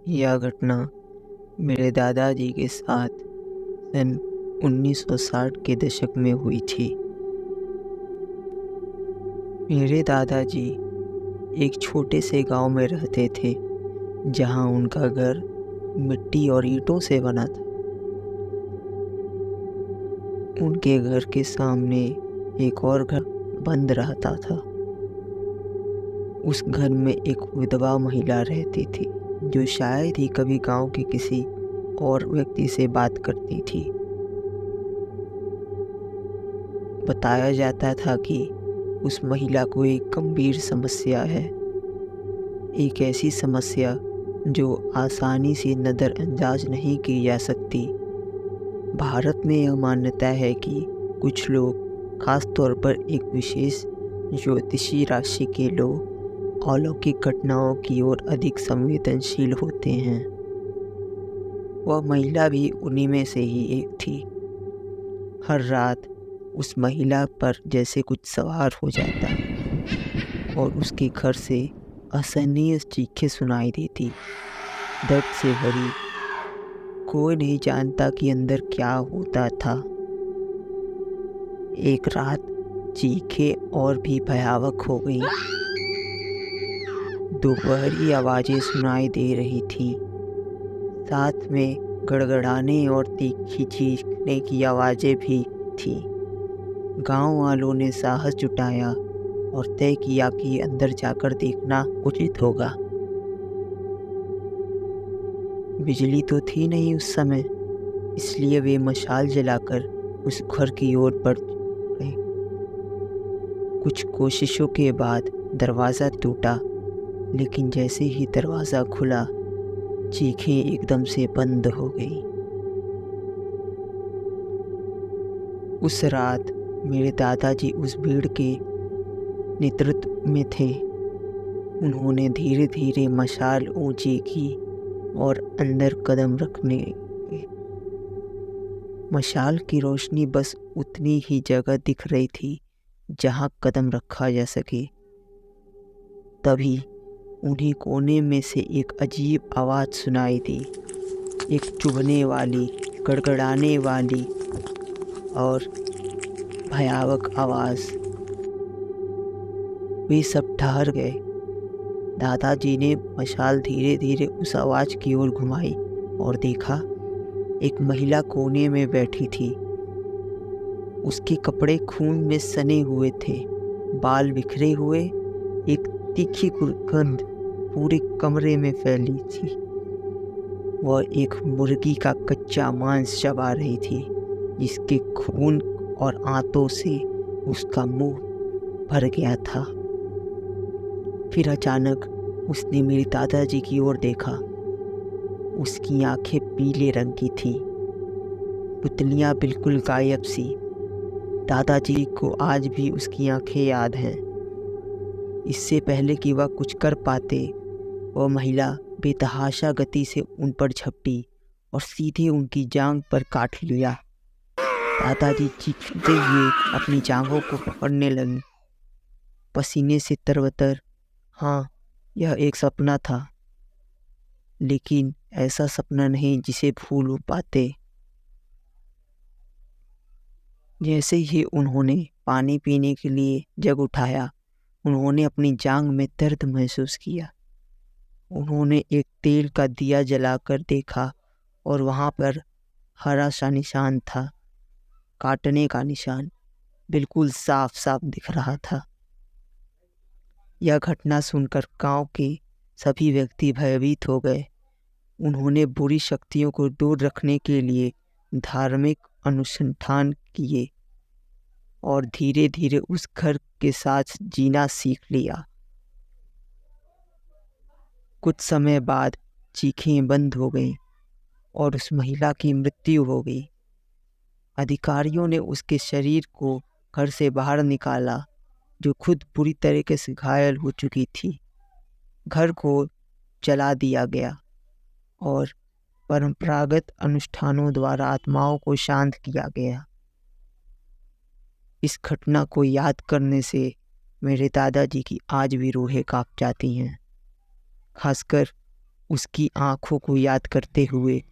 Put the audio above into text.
यह घटना मेरे दादाजी के साथ सन 1960 के दशक में हुई थी। मेरे दादाजी एक छोटे से गांव में रहते थे, जहां उनका घर मिट्टी और ईंटों से बना था। उनके घर के सामने एक और घर बंद रहता था। उस घर में एक विधवा महिला रहती थी, जो शायद ही कभी गांव के किसी और व्यक्ति से बात करती थी। बताया जाता था कि उस महिला को एक गंभीर समस्या है, एक ऐसी समस्या जो आसानी से नज़रअंदाज नहीं की जा सकती। भारत में यह मान्यता है कि कुछ लोग, खास तौर पर एक विशेष ज्योतिषी राशि के लोग, अलौकिक घटनाओं की ओर अधिक संवेदनशील होते हैं। वह महिला भी उन्हीं में से ही एक थी। हर रात उस महिला पर जैसे कुछ सवार हो जाता और उसके घर से असहनीय चीखें सुनाई देती, दर्द से भरी। कोई नहीं जानता कि अंदर क्या होता था। एक रात चीखें और भी भयावह हो गईं। दोपहरी आवाज़ें सुनाई दे रही थी, साथ में गड़गड़ाने और तीखी चीखने की आवाज़ें भी थी। गांव वालों ने साहस जुटाया और तय किया कि अंदर जाकर देखना उचित होगा। बिजली तो थी नहीं उस समय, इसलिए वे मशाल जलाकर उस घर की ओर बढ़ गए। कुछ कोशिशों के बाद दरवाज़ा टूटा, लेकिन जैसे ही दरवाज़ा खुला, चीखें एकदम से बंद हो गई। उस रात मेरे दादाजी उस भीड़ के नेतृत्व में थे। उन्होंने धीरे धीरे मशाल ऊंची की और अंदर कदम रखने लगे। मशाल की रोशनी बस उतनी ही जगह दिख रही थी जहां कदम रखा जा सके। तभी उन्हीं कोने में से एक अजीब आवाज़ सुनाई दी, एक चुभने वाली, गड़गड़ाने वाली और भयावह आवाज़। वे सब ठहर गए। दादाजी ने मशाल धीरे धीरे उस आवाज़ की ओर घुमाई और देखा, एक महिला कोने में बैठी थी। उसके कपड़े खून में सने हुए थे, बाल बिखरे हुए। एक तीखी गंध पूरे कमरे में फैली थी। वह एक मुर्गी का कच्चा मांस चबा रही थी, जिसके खून और आंतों से उसका मुंह भर गया था। फिर अचानक उसने मेरे दादाजी की ओर देखा। उसकी आंखें पीले रंग की थीं, पुतलियां बिल्कुल गायब सी। दादाजी को आज भी उसकी आंखें याद हैं। इससे पहले कि वह कुछ कर पाते, वह महिला बेतहाशा गति से उन पर झपटी और सीधे उनकी जांघ पर काट लिया। दादाजी चीखते हुए अपनी जांघों को पकड़ने लगे, पसीने से तरबतर। हाँ, यह एक सपना था, लेकिन ऐसा सपना नहीं जिसे भूल पाते। जैसे ही उन्होंने पानी पीने के लिए जग उठाया, उन्होंने अपनी जांघ में दर्द महसूस किया। उन्होंने एक तेल का दिया जलाकर देखा और वहाँ पर हरा सा निशान था, काटने का निशान, बिल्कुल साफ साफ दिख रहा था। यह घटना सुनकर गांव के सभी व्यक्ति भयभीत हो गए। उन्होंने बुरी शक्तियों को दूर रखने के लिए धार्मिक अनुसंधान किए और धीरे धीरे उस घर के साथ जीना सीख लिया। कुछ समय बाद चीखें बंद हो गईं और उस महिला की मृत्यु हो गई। अधिकारियों ने उसके शरीर को घर से बाहर निकाला, जो खुद बुरी तरीके से घायल हो चुकी थी। घर को जला दिया गया और परंपरागत अनुष्ठानों द्वारा आत्माओं को शांत किया गया। इस घटना को याद करने से मेरे दादाजी की आज भी रूहें कांप जाती हैं, खासकर उसकी आंखों को याद करते हुए